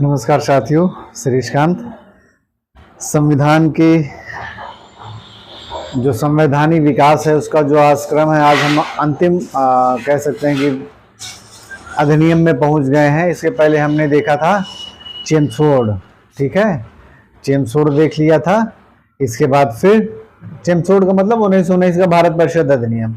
नमस्कार साथियों, श्रीकांत। संविधान की जो संवैधानिक विकास है उसका जो आज क्रम है, आज हम अंतिम कह सकते हैं कि अधिनियम में पहुंच गए हैं। इसके पहले हमने देखा था चेमसफोर्ड, ठीक है, चेमसफोर्ड देख लिया था। इसके बाद फिर चेमसफोर्ड का मतलब 1919 का भारत परिषद अधिनियम,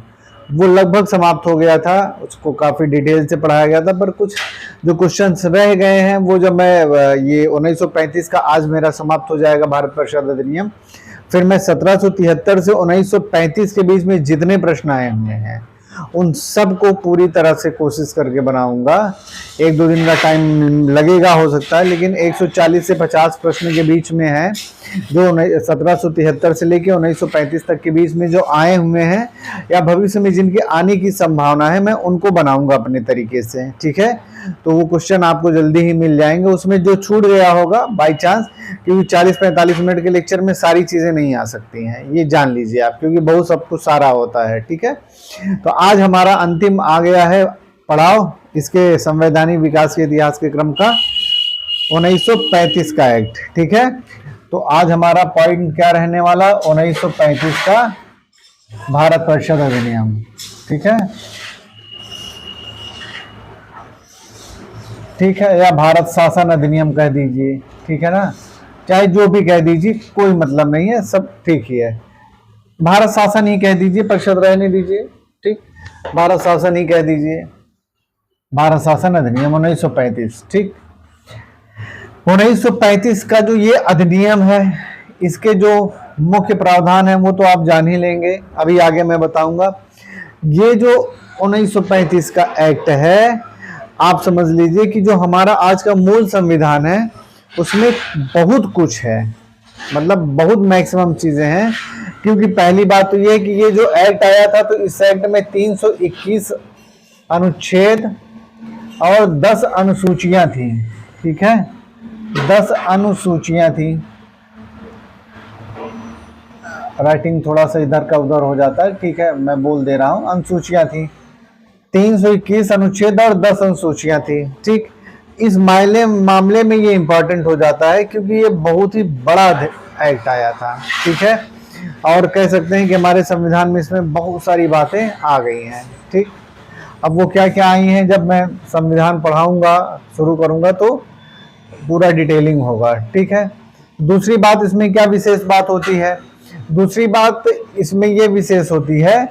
वो लगभग समाप्त हो गया था। उसको काफ़ी डिटेल से पढ़ाया गया था, पर कुछ जो क्वेश्चंस रह गए हैं वो जब मैं ये 1935 का आज मेरा समाप्त हो जाएगा भारत परिषद अधिनियम, फिर मैं 1773 से 1935 के बीच में जितने प्रश्न आए हुए हैं उन सब को पूरी तरह से कोशिश करके बनाऊंगा। 1-2 दिन का टाइम लगेगा हो सकता है, लेकिन 140 से 50 प्रश्न के बीच में है जो 1773 से लेकर 1935 तक के बीच में जो आए हुए हैं या भविष्य में जिनके आने की संभावना है, मैं उनको बनाऊंगा अपने तरीके से, ठीक है। तो वो क्वेश्चन आपको जल्दी ही मिल जाएंगे। उसमें जो छूट गया होगा बाई चांस, क्योंकि 40-45 मिनट के लेक्चर में सारी चीज़ें नहीं आ सकती हैं, ये जान लीजिए आप, क्योंकि बहुत सब कुछ सारा होता है, ठीक है। तो आज हमारा अंतिम आ गया है पड़ाव इसके संवैधानिक विकास के इतिहास के क्रम का 1935 का एक्ट, ठीक है। तो आज हमारा पॉइंट क्या रहने वाला, 1935 का भारत परिषद अधिनियम, ठीक है, ठीक है, या भारत शासन अधिनियम कह दीजिए, ठीक है ना, चाहे जो भी कह दीजिए, कोई मतलब नहीं है, सब ठीक ही है। भारत शासन ही कह दीजिए, परिषद रहने दीजिए, ठीक, भारत शासन ही कह दीजिए, भारत शासन अधिनियम 1935, ठीक। 1935 का जो ये अधिनियम है, इसके जो मुख्य प्रावधान है वो तो आप जान ही लेंगे, अभी आगे मैं बताऊंगा। ये जो 1935 का एक्ट है, आप समझ लीजिए कि जो हमारा आज का मूल संविधान है उसमें बहुत कुछ है, मतलब बहुत मैक्सिमम चीजें हैं। क्योंकि पहली बात तो ये है कि ये जो एक्ट आया था, तो इस एक्ट में 321 अनुच्छेद और 10 अनुसूचियां थी, ठीक है, 10 अनुसूचियां थी। राइटिंग थोड़ा सा इधर का उधर हो जाता है, ठीक है, मैं बोल दे रहा हूं, अनुसूचियां थी 321 अनुच्छेद और 10 अनुसूचियां थी, ठीक। इस मामले में ये इंपॉर्टेंट हो जाता है क्योंकि ये बहुत ही बड़ा एक्ट आया था, ठीक है, और कह सकते हैं कि हमारे संविधान में इसमें बहुत सारी बातें आ गई हैं, ठीक। अब वो क्या क्या आई हैं, जब मैं संविधान पढ़ाऊंगा, शुरू करूंगा, तो पूरा डिटेलिंग होगा, ठीक है। दूसरी बात इसमें क्या विशेष बात होती है, दूसरी बात इसमें ये विशेष होती है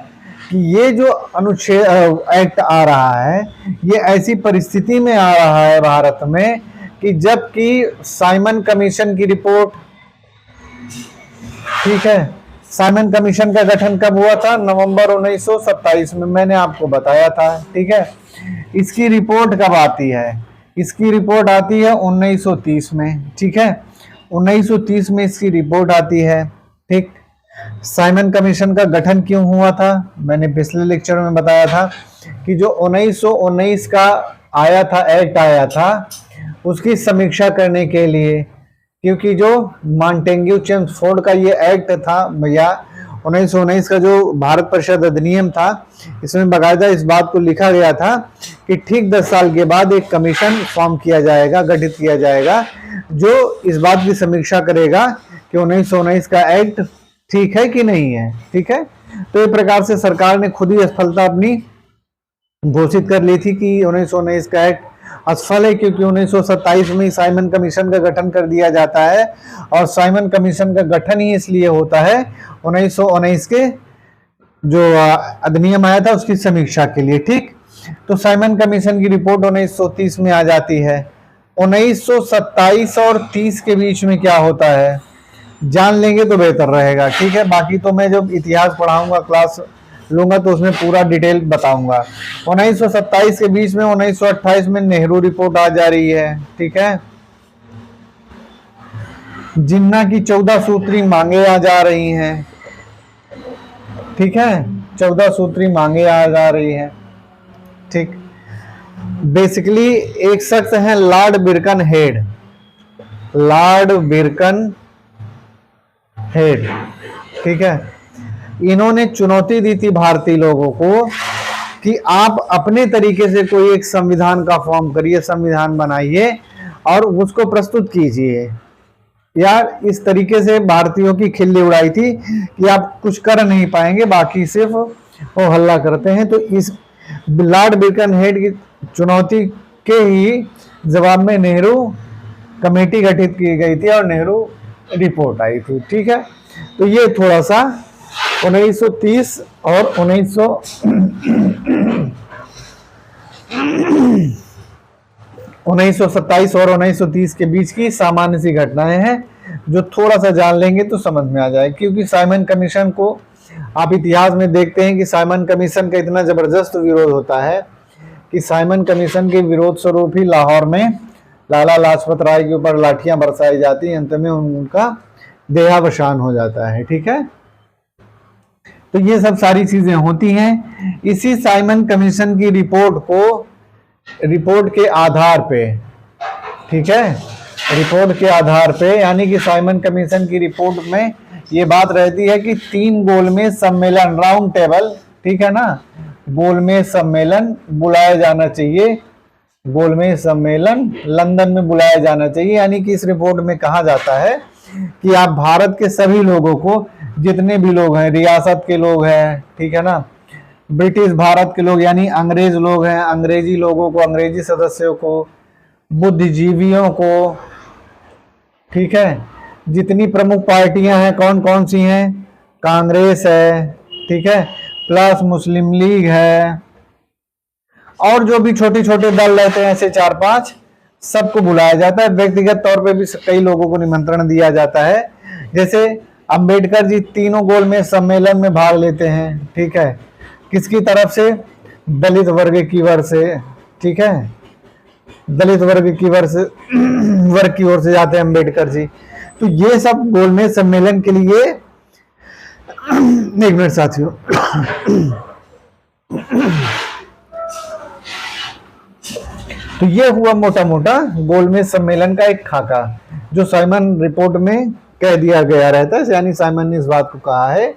कि ये जो अनुच्छेद एक्ट आ रहा है, ये ऐसी परिस्थिति में आ रहा है भारत में कि जबकि साइमन कमीशन की रिपोर्ट, ठीक है, साइमन कमीशन का गठन कब हुआ था, नवंबर 1927 में, मैंने आपको बताया था, ठीक है। इसकी रिपोर्ट कब आती है, इसकी रिपोर्ट आती है 1930 में, ठीक है, 1930 में इसकी रिपोर्ट आती है, ठीक। साइमन कमीशन का गठन क्यों हुआ था, मैंने पिछले लेक्चर में बताया था कि जो 1919 का आया था, एक्ट आया था, उसकी समीक्षा करने के लिए, क्योंकि जो मॉन्टेग्यू चेम्सफोर्ड का ये एक्ट था या 1919 का जो भारत परिषद अधिनियम था, इसमें बाकायदा इस बात को लिखा गया था कि ठीक 10 साल के बाद एक कमीशन फॉर्म किया जाएगा, गठित किया जाएगा, जो इस बात की समीक्षा करेगा कि 1919 का एक्ट ठीक है कि नहीं है, ठीक है। तो इस प्रकार से सरकार ने खुद ही असफलता अपनी घोषित कर ली थी कि 1919 का एक्ट असफल है, क्योंकि 1927 में साइमन कमीशन का गठन कर दिया जाता है, और साइमन कमीशन का गठन ही इसलिए होता है 1919 के जो अधिनियम आया था उसकी समीक्षा के लिए, ठीक। तो साइमन कमीशन की रिपोर्ट 1930 में आ जाती है। 1927 और 30 के बीच में क्या होता है जान लेंगे तो बेहतर रहेगा, ठीक है। बाकी तो मैं जब इतिहास पढ़ाऊंगा, क्लास लूंगा, तो उसमें पूरा डिटेल बताऊंगा। 1927 के बीच में 1928 में नेहरू रिपोर्ट आ जा रही है, ठीक है। जिन्ना की 14 सूत्री मांगे आ जा रही हैं, ठीक है, 14 सूत्री मांगे आ जा रही है, ठीक। बेसिकली एक शख्स है लॉर्ड बिरकन हेड, लॉर्ड बिरकन हेड, ठीक है। इन्होंने चुनौती दी थी भारतीय लोगों को कि आप अपने तरीके से कोई एक संविधान का फॉर्म करिए, संविधान बनाइए और उसको प्रस्तुत कीजिए। यार इस तरीके से भारतीयों की खिल्ली उड़ाई थी कि आप कुछ कर नहीं पाएंगे, बाकी सिर्फ वो हल्ला करते हैं। तो इस लॉर्ड बिरकनहेड की चुनौती के ही जवाब में नेहरू कमेटी गठित की गई थी और नेहरू रिपोर्ट आई थी। ठीक है, तो ये थोड़ा सा 1930 और 1927 और 1930 के बीच की सामान्य सी घटनाएं हैं जो थोड़ा सा जान लेंगे तो समझ में आ जाए। क्योंकि साइमन कमीशन को आप इतिहास में देखते हैं कि साइमन कमीशन का इतना जबरदस्त विरोध होता है कि साइमन कमीशन के विरोध स्वरूप ही लाहौर में लाला लाजपत राय के ऊपर लाठियां बरसाई जाती हैं, अंत में उनका देहावसान हो जाता है। ठीक है, तो ये सब सारी चीजें होती हैं। इसी साइमन कमीशन की रिपोर्ट के आधार पे, ठीक है, रिपोर्ट के आधार पे, यानी कि साइमन कमीशन की रिपोर्ट में ये बात रहती है कि 3 गोलमेज सम्मेलन, राउंड टेबल, ठीक है ना, गोलमेज सम्मेलन बुलाया जाना चाहिए, गोलमेज सम्मेलन लंदन में बुलाया जाना चाहिए। यानी कि इस रिपोर्ट में कहा जाता है कि आप भारत के सभी लोगों को, जितने भी लोग हैं, रियासत के लोग हैं, ठीक है ना, ब्रिटिश भारत के लोग यानी अंग्रेज लोग हैं, अंग्रेजी लोगों को, अंग्रेजी सदस्यों को, बुद्धिजीवियों को, ठीक है, जितनी प्रमुख पार्टियां हैं कौन कौन सी हैं, कांग्रेस है, ठीक है, प्लस मुस्लिम लीग है, और जो भी छोटे छोटे दल रहते हैं ऐसे 4-5, सबको बुलाया जाता है। व्यक्तिगत तौर पे भी कई लोगों को निमंत्रण दिया जाता है। जैसे अंबेडकर जी तीनों गोलमेज सम्मेलन में भाग लेते हैं, ठीक है, किसकी तरफ से, दलित वर्ग की ओर से, ठीक है, दलित वर्ग की ओर से जाते हैं अंबेडकर जी। तो ये सब गोलमेज सम्मेलन के लिए, एक मिनट साथियों, तो ये हुआ मोटा मोटा गोलमेज सम्मेलन का एक खाका जो साइमन रिपोर्ट में कह दिया गया रहता है। यानी साइमन ने इस बात को कहा है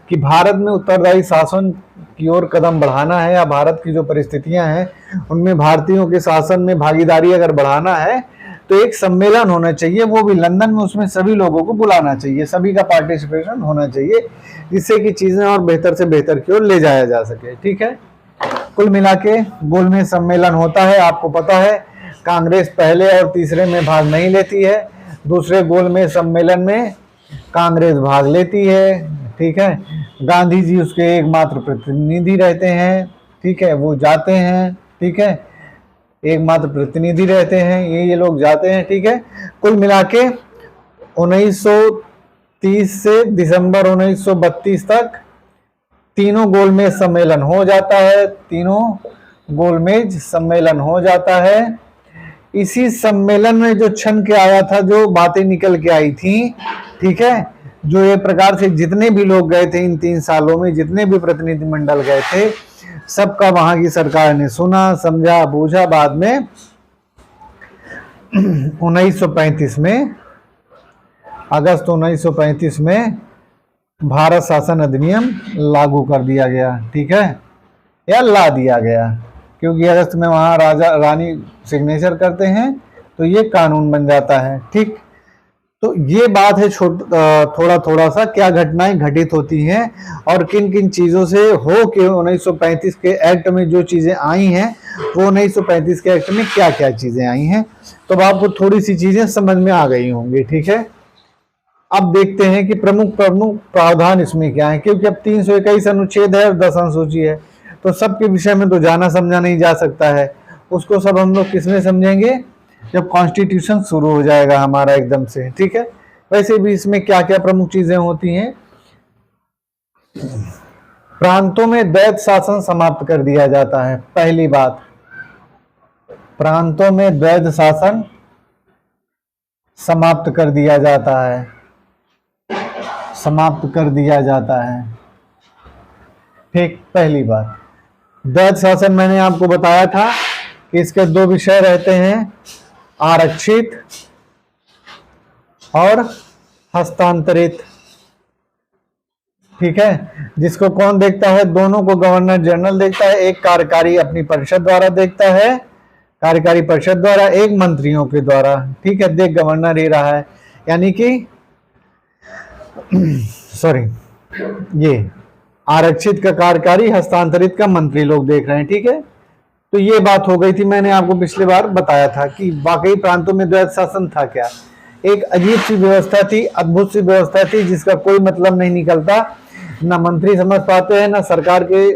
कि भारत में उत्तरदायी शासन की ओर कदम बढ़ाना है, या भारत की जो परिस्थितियां हैं उनमें भारतीयों के शासन में भागीदारी अगर बढ़ाना है तो एक सम्मेलन होना चाहिए, वो भी लंदन में, उसमें सभी लोगों को बुलाना चाहिए, सभी का पार्टिसिपेशन होना चाहिए, जिससे कि चीजें और बेहतर से बेहतर की ओर ले जाया जा सके। ठीक है, कुल मिला के गोलमेज सम्मेलन होता है। आपको पता है कांग्रेस पहले और तीसरे में भाग नहीं लेती है, दूसरे गोलमेज सम्मेलन में कांग्रेस भाग लेती है। ठीक है, गांधी जी उसके एकमात्र प्रतिनिधि रहते हैं, ठीक है, वो जाते हैं, ठीक है, एकमात्र प्रतिनिधि रहते हैं, ये लोग जाते हैं। ठीक है, कुल मिला के 1930 से दिसंबर 1932 तक तीनों गोलमेज सम्मेलन हो जाता है, तीनों गोलमेज सम्मेलन हो जाता है। इसी सम्मेलन में जो छन के आया था, जो बातें निकल के आई थी, ठीक है, जो ये प्रकार से जितने भी लोग गए थे इन 3 सालों में, जितने भी प्रतिनिधिमंडल गए थे, सबका वहां की सरकार ने सुना, समझा, बूझा। बाद में 1935 में, अगस्त 1935 में भारत शासन अधिनियम लागू कर दिया गया। ठीक है, या ला दिया गया, क्योंकि अगस्त में वहां राजा रानी सिग्नेचर करते हैं तो ये कानून बन जाता है। ठीक, तो ये बात है थोड़ा थोड़ा सा क्या घटनाएं घटित होती हैं और किन किन चीजों से हो के 1935 के एक्ट में जो चीजें आई हैं, वो 1935 के एक्ट में क्या क्या चीजें आई हैं, तो आपको थोड़ी सी चीजें समझ में आ गई होंगी। ठीक है, अब देखते हैं कि प्रमुख प्रावधान इसमें क्या है, क्योंकि अब 321 अनुच्छेद है और 10 अनुसूची है, तो सबके विषय में तो जाना समझा नहीं जा सकता है। उसको सब हम लोग किसमें समझेंगे, जब कॉन्स्टिट्यूशन शुरू हो जाएगा हमारा एकदम से। ठीक है, वैसे भी इसमें क्या क्या प्रमुख चीजें होती हैं। प्रांतों में द्वैत शासन समाप्त कर दिया जाता है। पहली बात, प्रांतों में द्वैत शासन समाप्त कर दिया जाता है, समाप्त कर दिया जाता है। ठीक, पहली बात। द्वैत शासन मैंने आपको बताया था कि इसके 2 विषय रहते हैं, आरक्षित और हस्तांतरित। ठीक है, जिसको कौन देखता है? दोनों को गवर्नर जनरल देखता है, एक कार्यकारी अपनी परिषद द्वारा देखता है, कार्यकारी परिषद द्वारा, एक मंत्रियों के द्वारा। ठीक है, देख गवर्नर ही रहा है, यानी कि सॉरी, ये आरक्षित का कार्यकारी, हस्तांतरित का मंत्री लोग देख रहे हैं। ठीक है, तो ये बात हो गई थी। मैंने आपको पिछली बार बताया था कि वाकई प्रांतों में द्वैध शासन था क्या, एक अजीब सी व्यवस्था थी, अद्भुत सी व्यवस्था थी, जिसका कोई मतलब नहीं निकलता, ना मंत्री समझ पाते हैं, ना सरकार के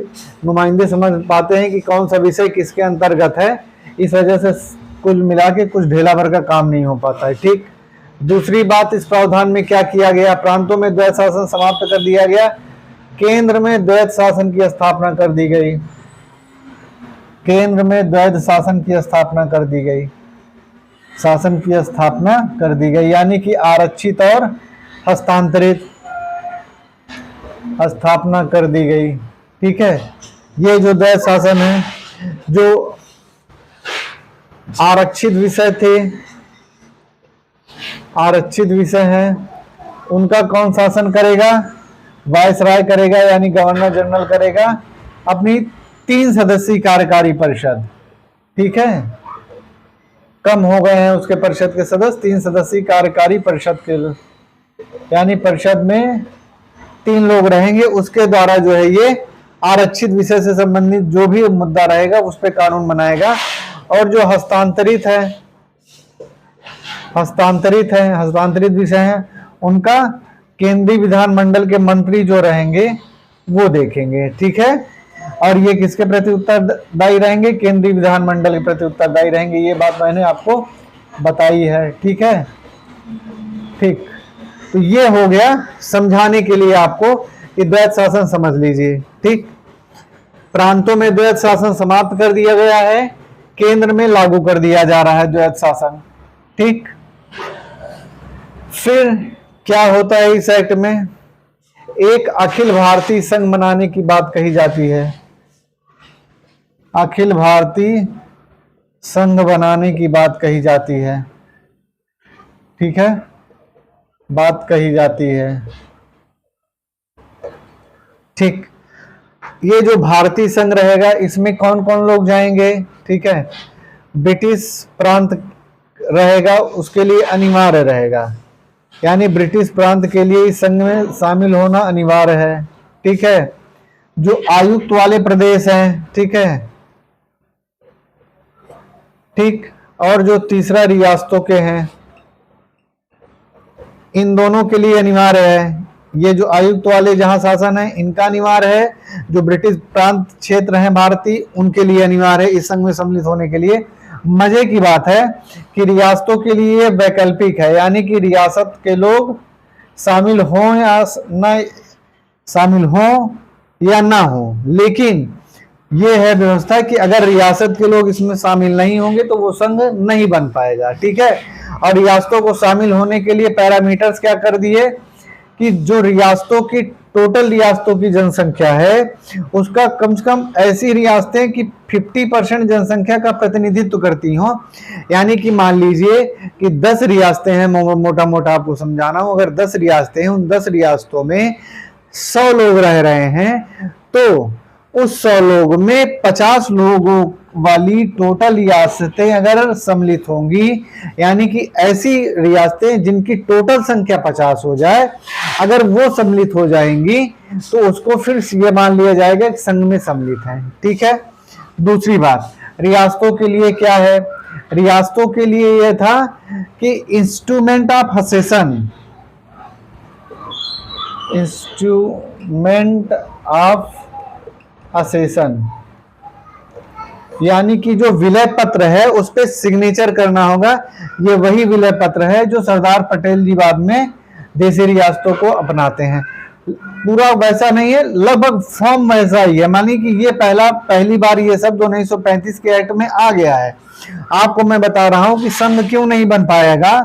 नुमाइंदे समझ पाते हैं कि कौन सा विषय किसके अंतर्गत है। इस वजह से कुल मिला के कुछ ढेला भर का काम नहीं हो पाता है। ठीक, दूसरी बात, इस प्रावधान में क्या किया गया? प्रांतों में द्वैध शासन समाप्त कर दिया गया, केंद्र में द्वैध शासन की स्थापना कर दी गई, केंद्र में द्वैध शासन की स्थापना कर दी गई, शासन की स्थापना कर दी गई, यानी कि आरक्षित और हस्तांतरित स्थापना कर दी गई। ठीक है, ये जो द्वैध शासन है, जो आरक्षित विषय थे, आरक्षित विषय हैं, उनका कौन शासन करेगा? वायसराय करेगा, यानी गवर्नर जनरल करेगा, अपनी 3 सदस्यीय कार्यकारी परिषद। ठीक है, कम हो गए हैं उसके परिषद के सदस्य, 3 सदस्यीय कार्यकारी परिषद के, यानी परिषद में 3 लोग रहेंगे, उसके द्वारा जो है ये आरक्षित विषय से संबंधित जो भी मुद्दा रहेगा उस पर कानून बनाएगा। और जो हस्तांतरित है, हस्तांतरित विषय हैं, उनका केंद्रीय विधानमंडल के मंत्री जो रहेंगे वो देखेंगे। ठीक है, और ये किसके प्रति उत्तरदायी रहेंगे? केंद्रीय विधानमंडल के प्रति उत्तरदायी रहेंगे। ये बात मैंने आपको बताई है। ठीक है, ठीक, तो ये हो गया समझाने के लिए आपको कि द्वैध शासन समझ लीजिए। ठीक, प्रांतों में द्वैध शासन समाप्त कर दिया गया है, केंद्र में लागू कर दिया जा रहा है द्वैध शासन। ठीक, फिर क्या होता है इस एक्ट में? एक अखिल भारतीय संघ बनाने की बात कही जाती है, अखिल भारतीय संघ बनाने की बात कही जाती है। ठीक है, बात कही जाती है। ठीक, ये जो भारतीय संघ रहेगा इसमें कौन कौन लोग जाएंगे? ठीक है, ब्रिटिश प्रांत रहेगा, उसके लिए अनिवार्य रहेगा, यानी ब्रिटिश प्रांत के लिए इस संघ में शामिल होना अनिवार्य है। ठीक है, जो आयुक्त वाले प्रदेश हैं, ठीक है, ठीक, और जो तीसरा रियासतों के हैं, इन दोनों के लिए अनिवार्य है। ये जो आयुक्त वाले जहां शासन है इनका अनिवार्य है, जो ब्रिटिश प्रांत क्षेत्र हैं भारतीय उनके लिए अनिवार्य है इस संघ में सम्मिलित होने के लिए। मजे की बात है कि रियासतों के लिए वैकल्पिक है, यानी कि रियासत के लोग शामिल हों या न शामिल हों या ना हो, लेकिन ये है व्यवस्था कि अगर रियासत के लोग इसमें शामिल नहीं होंगे तो वो संघ नहीं बन पाएगा। ठीक है, और रियासतों को शामिल होने के लिए पैरामीटर्स क्या कर दिए कि जो रियासतों की टोटल रियासतों की जनसंख्या है उसका कम से कम ऐसी रियासतें कि 50% जनसंख्या का प्रतिनिधित्व करती हों, यानी कि मान लीजिए कि 10 रियासतें हैं, मोटा मोटा आपको समझाना हो, अगर 10 रियासतें हैं, उन 10 रियासतों में 100 लोग रह रहे हैं, तो उस 100 लोग में 50 लोगों वाली टोटल रियासतें अगर सम्मिलित होंगी, यानी कि ऐसी रियासतें जिनकी टोटल संख्या 50 हो जाए, अगर वो सम्मिलित हो जाएंगी तो उसको फिर ये मान लिया जाएगा कि संघ में सम्मिलित है। ठीक है, दूसरी बात, रियासतों के लिए क्या है? रियासतों के लिए यह था कि इंस्ट्रूमेंट ऑफ असेशन, इंस्ट्रूमेंट ऑफ असेशन, यानी कि जो विलय पत्र है उस पे सिग्नेचर करना होगा। ये वही विलय पत्र है जो सरदार पटेल जी बाद में देशी रियासतों को अपनाते हैं। पूरा वैसा नहीं है, लगभग फॉर्म वैसा ही है, मानी कि ये पहली बार ये शब्द 1935 के एक्ट में आ गया है। आपको मैं बता रहा हूं कि संघ क्यों नहीं बन पाएगा,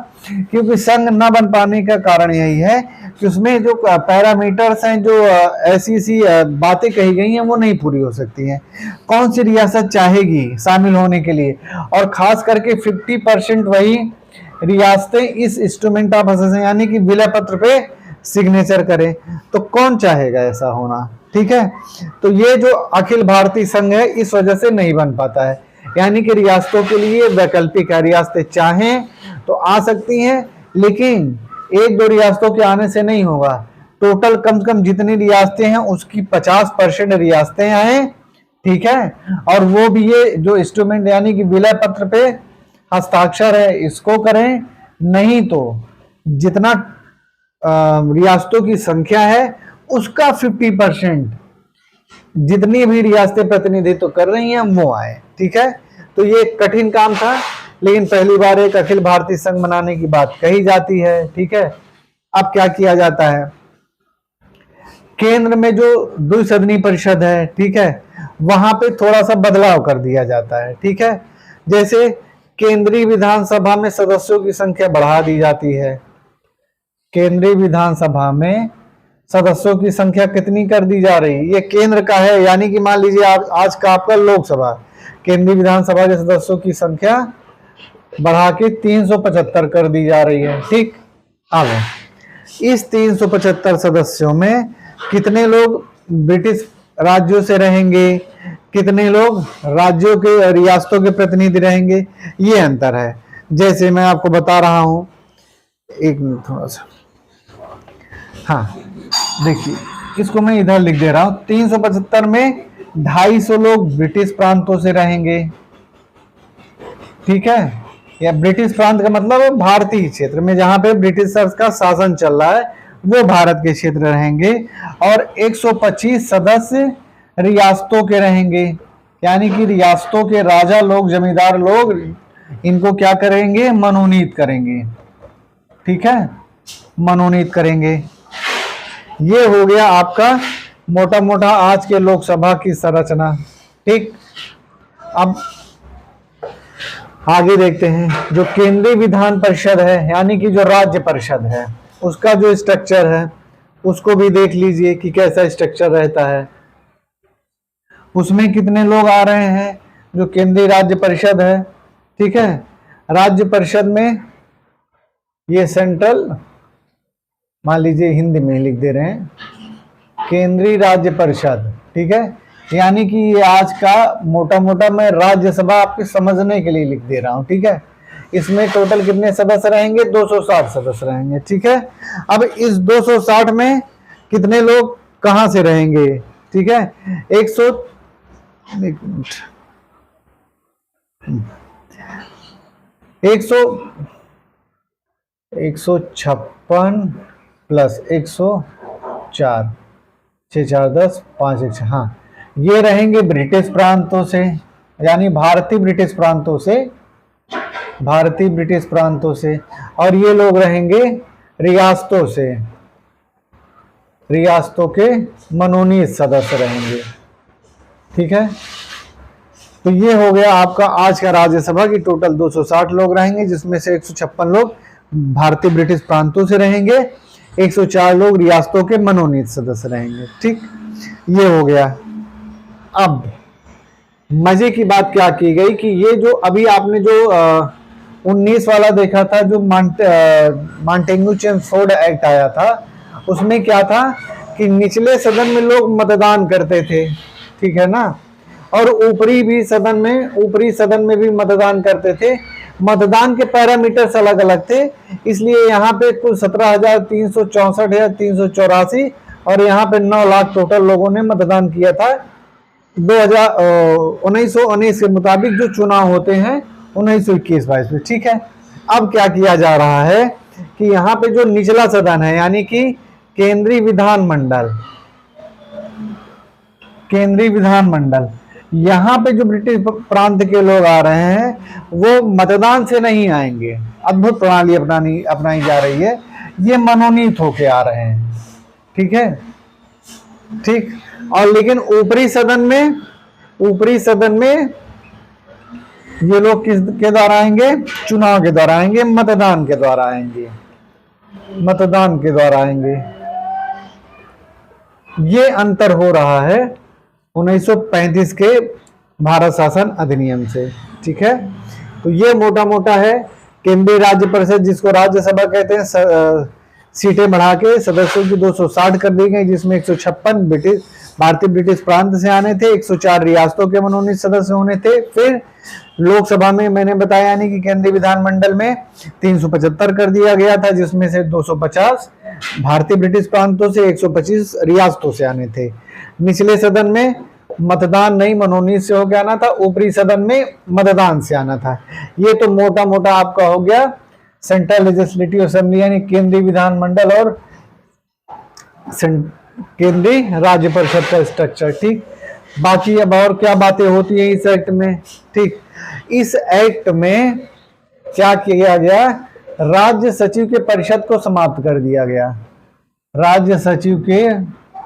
क्योंकि संघ न बन पाने का कारण यही है कि उसमें जो पैरामीटर्स हैं, जो ऐसी बातें कही गई हैं वो नहीं पूरी हो सकती हैं। कौन सी रियासत चाहेगी शामिल होने के लिए, और खास करके 50% वही रियासतें इस इंस्ट्रूमेंट ऑफ असेशन यानी कि विलय पत्र पे सिग्नेचर करें, तो कौन चाहेगा ऐसा होना। ठीक है, तो ये जो अखिल भारतीय संघ है इस वजह से नहीं बन पाता है, यानी कि रियासतों के लिए वैकल्पिक है, रियासतें चाहें तो आ सकती हैं, लेकिन एक दो रियासतों के आने से नहीं होगा, टोटल कम से कम जितनी रियासतें हैं उसकी 50% रियासतें आए। ठीक है, और वो भी ये जो इंस्ट्रूमेंट यानी कि विलय पत्र पे हस्ताक्षर है इसको करें, नहीं तो जितना रियासतों की संख्या है उसका 50% जितनी भी रियासतें प्रतिनिधित्व कर रही हैं वो आए। ठीक है, तो ये कठिन काम था, लेकिन पहली बार एक अखिल भारतीय संघ बनाने की बात कही जाती है। ठीक है, अब क्या किया जाता है, केंद्र में जो द्विसदनी परिषद है, ठीक है, वहां पे थोड़ा सा बदलाव कर दिया जाता है। ठीक है, जैसे केंद्रीय विधानसभा में सदस्यों की संख्या बढ़ा दी जाती है। केंद्रीय विधानसभा में सदस्यों की संख्या कितनी कर दी जा रही है, ये केंद्र का है, यानी कि मान लीजिए आप आज का आपका लोकसभा, केंद्रीय विधानसभा के सदस्यों की संख्या बढ़ा के 375 कर दी जा रही है। ठीक, अब इस 375 सदस्यों में कितने लोग ब्रिटिश राज्यों से रहेंगे, कितने लोग राज्यों के रियासतों के प्रतिनिधि रहेंगे, ये अंतर है। जैसे मैं आपको बता रहा हूं, एक मिनट थोड़ा सा, हाँ देखिए इसको मैं इधर लिख दे रहा हूं, 375 में 250 लोग ब्रिटिश प्रांतों से रहेंगे। ठीक है, या ब्रिटिश प्रांत का मतलब भारतीय क्षेत्र में जहां पे ब्रिटिशर्स का शासन चल रहा है वो भारत के क्षेत्र रहेंगे, और 125 सदस्य रियासतों के रहेंगे, यानी कि रियासतों के राजा लोग, जमींदार लोग इनको क्या करेंगे, मनोनीत करेंगे। ठीक है, मनोनीत करेंगे। ये हो गया आपका मोटा मोटा आज के लोकसभा की संरचना। ठीक, अब आगे देखते हैं, जो केंद्रीय विधान परिषद है यानी कि जो राज्य परिषद है उसका जो स्ट्रक्चर है उसको भी देख लीजिए कि कैसा स्ट्रक्चर रहता है। उसमें कितने लोग आ रहे हैं, जो केंद्रीय राज्य परिषद है। ठीक है, राज्य परिषद में ये सेंट्रल, मान लीजिए हिंदी में लिख दे रहे हैं, केंद्रीय राज्य परिषद। ठीक है, यानी कि ये आज का मोटा मोटा मैं राज्यसभा आपके समझने के लिए लिख दे रहा हूं। ठीक है, इसमें टोटल कितने सदस्य रहेंगे, 260 सदस्य रहेंगे। ठीक है, अब इस 260 में कितने लोग कहां से रहेंगे। ठीक है, 156 प्लस 104, 6 4 10 5 1, हाँ ये रहेंगे ब्रिटिश प्रांतों से, यानी भारतीय ब्रिटिश प्रांतों से, भारतीय ब्रिटिश प्रांतों से, और ये लोग रहेंगे रियासतों से, रियासतों के मनोनीत सदस्य रहेंगे। ठीक है, तो ये हो गया आपका आज का राज्यसभा की टोटल 260 लोग रहेंगे, जिसमें से 156 लोग भारतीय ब्रिटिश प्रांतों से रहेंगे, 104 लोग रियासतों के मनोनीत सदस्य रहेंगे। ठीक, ये हो गया। अब मजे की बात क्या की गई कि ये जो अभी आपने जो 19 वाला देखा था, जो मॉन्टेग्यू चेम्सफोर्ड एक्ट आया था, उसमें क्या था कि निचले सदन में लोग मतदान करते थे। ठीक है ना, और ऊपरी सदन में भी मतदान करते थे। मतदान के पैरामीटर्स अलग अलग थे, इसलिए यहाँ पे कुल 17,364 या 384, और यहाँ पे 9 लाख टोटल लोगों ने मतदान किया था। 1919 के मुताबिक जो चुनाव होते हैं 1921-22 में। ठीक है, अब क्या किया जा रहा है कि यहाँ पे जो निचला सदन है यानी कि केंद्रीय विधानमंडल, केंद्रीय विधानमंडल, यहाँ पे जो ब्रिटिश प्रांत के लोग आ रहे हैं वो मतदान से नहीं आएंगे। अद्भुत प्रणाली अपनाई जा रही है, ये मनोनीत होके आ रहे हैं। ठीक है, ठीक, और लेकिन ऊपरी सदन में ये लोग किसके द्वारा आएंगे, चुनाव के द्वारा आएंगे, मतदान के द्वारा आएंगे। ये अंतर हो रहा है 1935 के भारत शासन अधिनियम से। ठीक है, तो ये मोटा मोटा है केंद्रीय राज्य परिषद, जिसको राज्यसभा कहते हैं, सीटें बढ़ा के सदस्यों की 260 कर दी गई, जिसमें 156 भारतीय ब्रिटिश प्रांत से आने थे, 104 रियासतों के मनोनीत सदस्य होने थे। फिर लोकसभा में मैंने बताया यानी कि केंद्रीय विधानमंडल में 375 कर दिया गया था, जिसमें से 250 भारतीय ब्रिटिश प्रांतों से, 125 रियासतों से आने थे। निचले सदन में मतदान नहीं मनोनीत से होकर आना था, ऊपरी सदन में मतदान से आना था। ये तो मोटा मोटा आपका हो गया सेंट्रल लेजिस्लेटिव असेंबली यानी केंद्रीय विधानमंडल और केंद्रीय राज्य परिषद का स्ट्रक्चर। ठीक, बाकी अब और क्या बातें होती हैं इस एक्ट में। ठीक, इस एक्ट में क्या किया गया, राज्य सचिव के परिषद को समाप्त कर दिया गया। राज्य सचिव के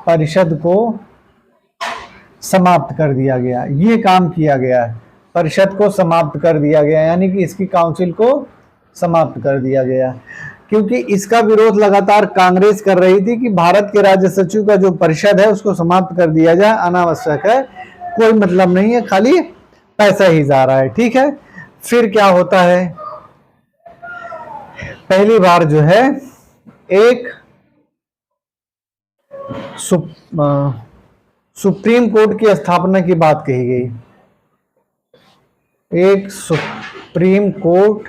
परिषद को समाप्त कर दिया गया, ये काम किया गया। परिषद को समाप्त कर दिया गया यानी कि इसकी काउंसिल को समाप्त कर दिया गया, क्योंकि इसका विरोध लगातार कांग्रेस कर रही थी कि भारत के राज्य सचिव का जो परिषद है उसको समाप्त कर दिया जाए, अनावश्यक है, कोई मतलब नहीं है, खाली पैसा ही जा रहा है। ठीक है, फिर क्या होता है, पहली बार जो है एक सुप्रीम कोर्ट की स्थापना की बात कही गई। एक सुप्रीम कोर्ट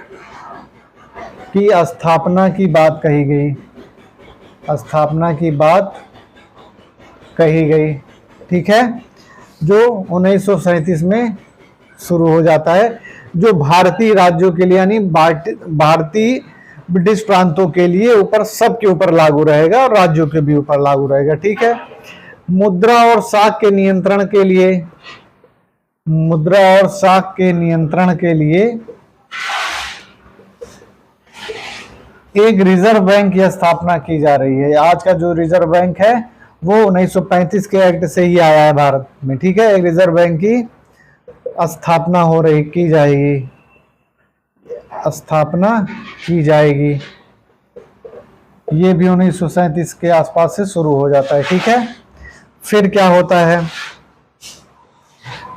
की स्थापना की बात कही गई, स्थापना की बात कही गई। ठीक है, जो 1937 में शुरू हो जाता है, जो भारतीय राज्यों के लिए यानी भारतीय ब्रिटिश प्रांतों के लिए ऊपर सबके ऊपर लागू रहेगा और राज्यों के भी ऊपर लागू रहेगा। ठीक है, मुद्रा और साख के नियंत्रण के लिए, मुद्रा और साख के नियंत्रण के लिए एक रिजर्व बैंक की स्थापना की जा रही है। आज का जो रिजर्व बैंक है वो 1935 के एक्ट से ही आया है भारत में। ठीक है, एक रिजर्व बैंक की स्थापना हो रही, की जाएगी, स्थापना की जाएगी। ये भी 1937 के आसपास से शुरू हो जाता है। ठीक है, फिर क्या होता है,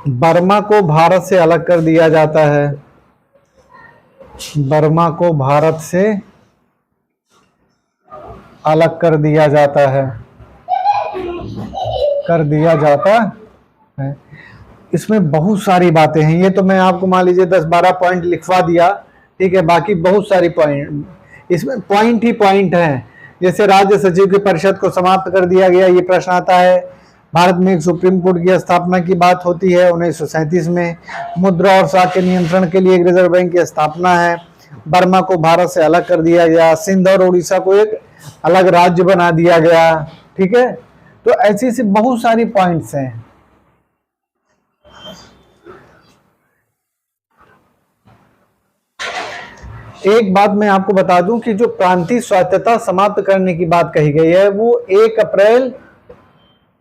बर्मा को भारत से अलग कर दिया जाता है। बर्मा को भारत से अलग कर दिया जाता है, कर दिया जाता है। इसमें बहुत सारी बातें हैं, ये तो मैं आपको मान लीजिए 10-12 पॉइंट लिखवा दिया। ठीक है, बाकी बहुत सारी पॉइंट, इसमें पॉइंट ही पॉइंट हैं। जैसे राज्य सचिव की परिषद को समाप्त कर दिया गया, ये प्रश्न आता है। भारत में एक सुप्रीम कोर्ट की स्थापना की बात होती है 1937 में। मुद्रा और साख के नियंत्रण के लिए एक रिजर्व बैंक की स्थापना है। बर्मा को भारत से अलग कर दिया गया। सिंध और उड़ीसा को एक अलग राज्य बना दिया गया। ठीक है, तो ऐसी सी बहुत सारी पॉइंट्स हैं। एक बात मैं आपको बता दूं कि जो प्रांतीय स्वायत्तता समाप्त करने की बात कही गई है वो 1 अप्रैल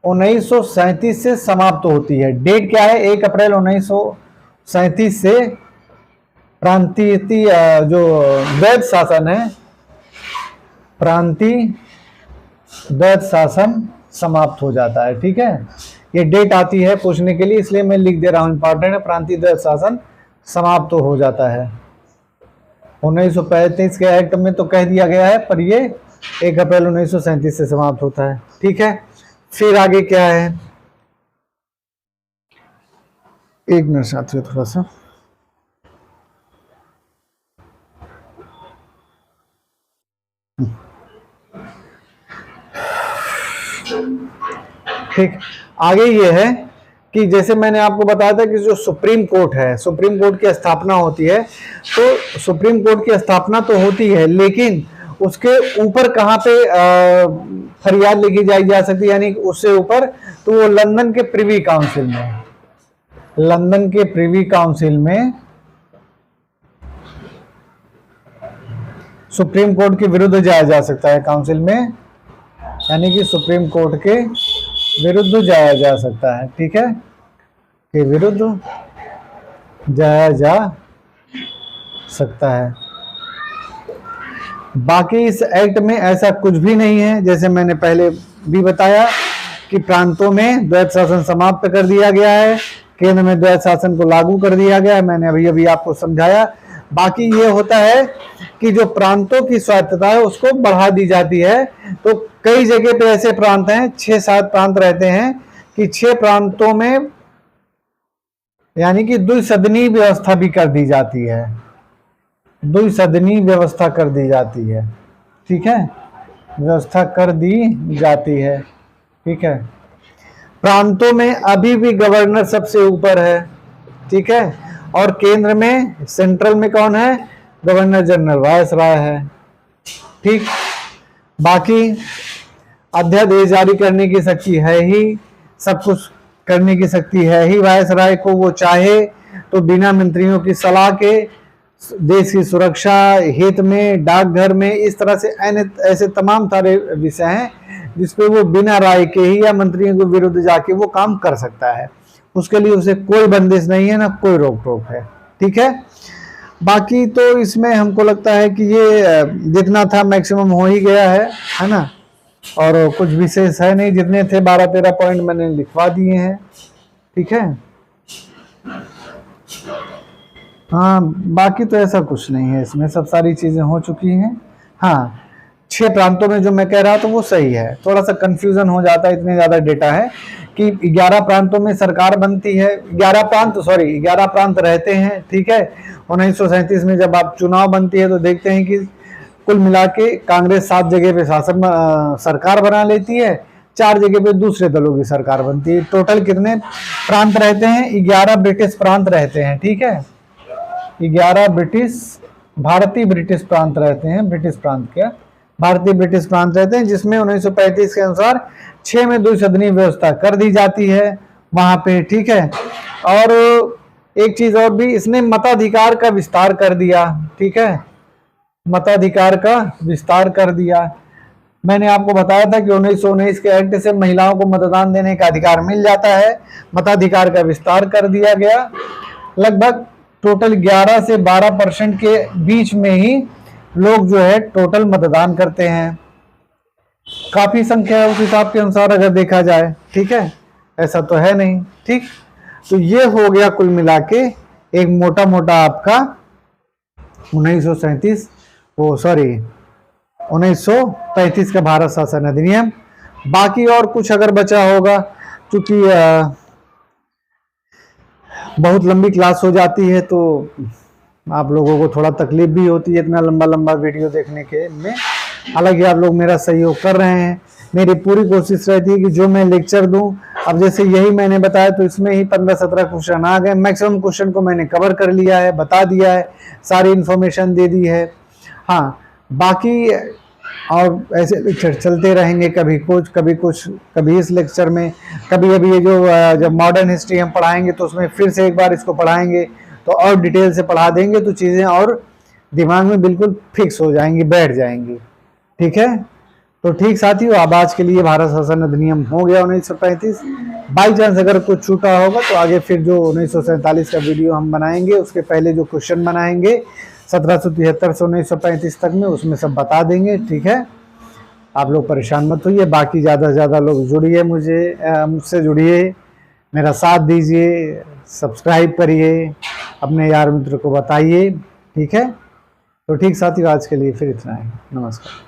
1937 से समाप्त होती है। डेट क्या है, 1 अप्रैल 1937 से प्रांतीय जो द्वैध शासन है, प्रांतीय द्वैध शासन समाप्त हो जाता है। ठीक है, ये डेट आती है पूछने के लिए, इसलिए मैं लिख दे रहा हूं, इंपॉर्टेंट है। प्रांतीय द्वैध शासन समाप्त हो जाता है 1935 के एक्ट में तो कह दिया गया है, पर ये 1 अप्रैल 1937 से समाप्त होता है। ठीक है, फिर आगे क्या है, एक मिनट साथियों थोड़ा सा, ठीक, आगे ये है कि जैसे मैंने आपको बताया था कि जो सुप्रीम कोर्ट है, सुप्रीम कोर्ट की स्थापना होती है, तो सुप्रीम कोर्ट की स्थापना तो होती है, लेकिन उसके ऊपर कहाँ पे फरियाद लिखी जा सकती है, यानी उससे ऊपर, तो वो लंदन के प्रिवी काउंसिल में, लंदन के प्रिवी काउंसिल में सुप्रीम कोर्ट के विरुद्ध जाया जा सकता है। काउंसिल में यानी कि सुप्रीम कोर्ट के विरुद्ध जाया जा सकता है। ठीक है, के विरुद्ध जाया जा सकता है। बाकी इस एक्ट में ऐसा कुछ भी नहीं है, जैसे मैंने पहले भी बताया कि प्रांतों में द्वैध शासन समाप्त कर दिया गया है, केंद्र में द्वैध शासन को लागू कर दिया गया है, मैंने अभी अभी आपको समझाया। बाकी ये होता है कि जो प्रांतों की स्वायत्तता है उसको बढ़ा दी जाती है। तो कई जगह पे ऐसे प्रांत हैं, 6-7 प्रांत रहते हैं कि 6 प्रांतों में यानी कि द्विसदनीय व्यवस्था भी कर दी जाती है, द्विसदनीय व्यवस्था कर दी जाती है, ठीक है, व्यवस्था कर दी जाती है, ठीक है। प्रांतों में अभी भी गवर्नर सबसे ऊपर है, ठीक है, और केंद्र में सेंट्रल में कौन है, गवर्नर जनरल वायसराय है, ठीक। बाकी अध्यादेश जारी करने की शक्ति है ही, सब कुछ करने की शक्ति है ही वायसराय को, वो चाहे तो बिना मंत्रियों की सलाह के देश की सुरक्षा हित में, डाकघर में, इस तरह से ऐसे तमाम सारे विषय हैं जिसपे वो बिना राय के ही या मंत्रियों के विरुद्ध जाके वो काम कर सकता है। उसके लिए उसे कोई बंदिश नहीं है, ना कोई रोक टोक है, ठीक है। बाकी तो इसमें हमको लगता है कि ये जितना था मैक्सिमम हो ही गया है ना, और कुछ विशेष है नहीं, जितने थे 12-13 पॉइंट मैंने लिखवा दिए हैं, ठीक है। हाँ, बाकी तो ऐसा कुछ नहीं है इसमें, सब सारी चीजें हो चुकी हैं। हाँ, 6 प्रांतों में जो मैं कह रहा था वो सही है, थोड़ा सा कंफ्यूजन हो जाता है, इतने ज्यादा डेटा है कि 11 प्रांतों में सरकार बनती है, 11 प्रांत रहते हैं, ठीक है। 1937 में जब आप चुनाव बनती है तो देखते हैं कि कुल मिला के कांग्रेस 7 जगह पे सरकार बना लेती है, 4 जगह पे दूसरे दलों की सरकार बनती है। टोटल कितने प्रांत रहते हैं, 11 ब्रिटिश प्रांत रहते हैं, ठीक है, 11 भारतीय ब्रिटिश प्रांत रहते हैं, भारतीय ब्रिटिश प्रांत रहते हैं, जिसमें 1935 के अनुसार 6 में द्विसदनीय व्यवस्था कर दी जाती है वहां पे, ठीक है। और एक चीज और भी, इसने मताधिकार का विस्तार कर दिया, ठीक है, मताधिकार का विस्तार कर दिया। मैंने आपको बताया था कि 1919 के एक्ट से महिलाओं को मतदान देने का अधिकार मिल जाता है, मताधिकार का विस्तार कर दिया गया। लगभग टोटल 11 से 12% के बीच में ही लोग जो है टोटल मतदान करते हैं, काफी संख्या है उस हिसाब के अनुसार अगर देखा जाए, ठीक है, ऐसा तो है नहीं, ठीक। तो ये हो गया कुल मिला के एक मोटा मोटा आपका 1935 का भारत शासन अधिनियम। बाकी और कुछ अगर बचा होगा, क्योंकि बहुत लंबी क्लास हो जाती है तो आप लोगों को थोड़ा तकलीफ भी होती है इतना लंबा लंबा वीडियो देखने के में। हालांकि आप लोग मेरा सहयोग कर रहे हैं, मेरी पूरी कोशिश रहती है कि जो मैं लेक्चर दूं, अब जैसे यही मैंने बताया तो इसमें ही 15-17 क्वेश्चन आ गए, मैक्सिमम क्वेश्चन को मैंने कवर कर लिया है, बता दिया है, सारी इन्फॉर्मेशन दे दी है। हाँ, बाकी और ऐसे लेक्चर चलते रहेंगे, कभी इस लेक्चर में, कभी अभी ये जो जब मॉडर्न हिस्ट्री हम पढ़ाएंगे तो उसमें फिर से एक बार इसको पढ़ाएंगे तो और डिटेल से पढ़ा देंगे, तो चीज़ें और दिमाग में बिल्कुल फिक्स हो जाएंगी, बैठ जाएंगी, ठीक है। तो ठीक साथियों, अब आज के लिए भारत शासन अधिनियम हो गया 1935। बाई चांस अगर कुछ छूटा होगा तो आगे फिर जो 1947 का वीडियो हम बनाएंगे, उसके पहले जो क्वेश्चन बनाएंगे 1773 से 1935 तक में, उसमें सब बता देंगे, ठीक है। आप लोग परेशान मत होइए, बाकी ज़्यादा से ज़्यादा लोग जुड़िए, मुझसे जुड़िए, मेरा साथ दीजिए, सब्सक्राइब करिए, अपने यार मित्र को बताइए, ठीक है। तो ठीक साथियों, आज के लिए फिर इतना ही, नमस्कार।